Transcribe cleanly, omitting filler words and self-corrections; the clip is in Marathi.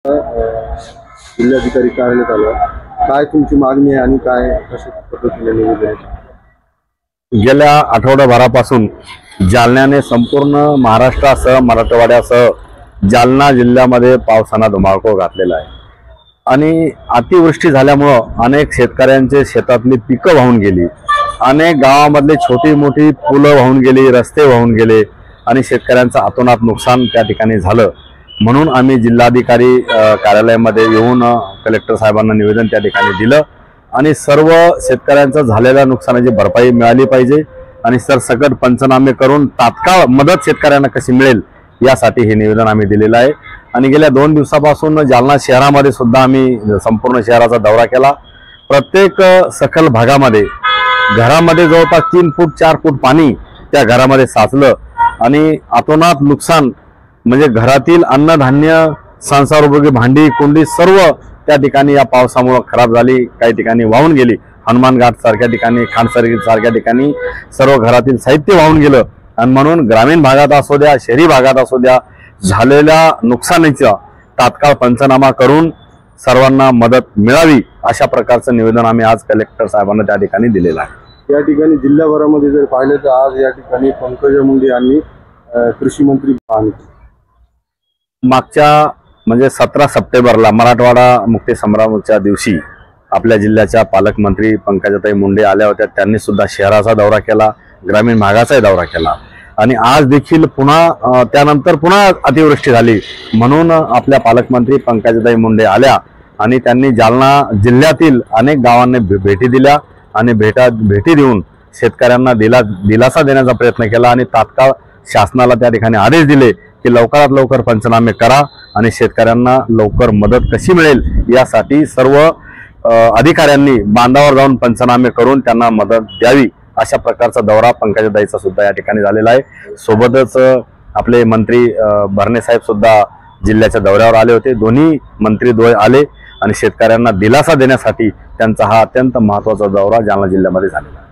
जिल्हाधिकारी कार्यालयात आलो. काय तुमची मागणी आहे आणि काय कशा पद्धतीने निवेदन आहे? गेल्या आठवड्याभरापासून जालन्याने संपूर्ण महाराष्ट्रासह मराठवाड्यासह जालना जिल्ह्यामध्ये पावसानं धुमाकूळ घातलेला आहे आणि अतिवृष्टी झाल्यामुळं अनेक शेतकऱ्यांचे शेतातली पिकं वाहून गेली. अनेक गावामधले छोटी मोठी पुलं वाहून गेली, रस्ते वाहून गेले आणि शेतकऱ्यांचं अतोनात नुकसान त्या ठिकाणी झालं. म्हणून आम्ही जिल्हाधिकारी कार्यालयामध्ये येऊन कलेक्टर साहेबांना निवेदन त्या ठिकाणी दिलं आणि सर्व शेतकऱ्यांचं झालेल्या नुकसानाची भरपाई मिळाली पाहिजे आणि सरसकट पंचनामे करून तात्काळ मदत शेतकऱ्यांना कशी मिळेल यासाठी हे निवेदन आम्ही दिलेलं आहे. आणि गेल्या 2 दिवसापासून जालना शहरामध्ये सुद्धा आम्ही संपूर्ण शहराचा दौरा केला. प्रत्येक सखल भागामध्ये घरामध्ये जवळपास 3 फूट 4 फूट पाणी त्या घरामध्ये साचलं आणि अतोनात नुकसान म्हणजे घरातील अन्नधान्य, संसारोपयोगी भांडी कुंडी सर्व त्या ठिकाणी या पावसामुळे खराब झाली. काही ठिकाणी वाहून गेली. हनुमान घाट सारख्या ठिकाणी, खानसरी सारख्या ठिकाणी सर्व घरातील साहित्य वाहून गेलं. आणि म्हणून ग्रामीण भागात असू द्या, शहरी भागात असू द्या, झालेल्या नुकसानीचा तात्काळ पंचनामा करून सर्वांना मदत मिळावी अशा प्रकारचं निवेदन आम्ही आज कलेक्टर साहेबांना त्या ठिकाणी दिलेलं आहे. या ठिकाणी जिल्हाभरामध्ये जर पाहिलं तर आज या ठिकाणी पंकजा मुंडे यांनी कृषी मंत्री मागच्या म्हणजे 17 सप्टेंबरला मराठवाडा मुक्ती संग्रामाच्या दिवशी आपल्या जिल्ह्याच्या पालकमंत्री पंकजाताई मुंडे आल्या होत्या. त्यांनी सुद्धा शहराचा दौरा केला, ग्रामीण भागाचाही दौरा केला आणि आज देखील पुन्हा त्यानंतर पुन्हा अतिवृष्टी झाली. म्हणून आपल्या पालकमंत्री पंकजाताई मुंडे आल्या आणि त्यांनी जालना जिल्ह्यातील अनेक गावांना भेटी दिल्या आणि भेटी देऊन शेतकऱ्यांना दिलासा देण्याचा प्रयत्न केला आणि तात्काळ शासनाला त्या ठिकाणी आदेश दिले की लवकरात लवकर पंचनामे करा आणि शेतकऱ्यांना लवकर मदत कशी मिळेल यासाठी सर्व अधिकाऱ्यांनी बांधावर जाऊन पंचनामे करून त्यांना मदत द्यावी अशा प्रकारचा दौरा पंकजाताईचा सुद्धा या ठिकाणी झालेला आहे. सोबतच आपले मंत्री भरणे साहेब सुद्धा जिल्ह्याच्या दौऱ्यावर आले होते. दोन्ही मंत्री आले आणि शेतकऱ्यांना दिलासा देण्यासाठी त्यांचा हा अत्यंत महत्त्वाचा दौरा जालना जिल्ह्यामध्ये झालेला आहे.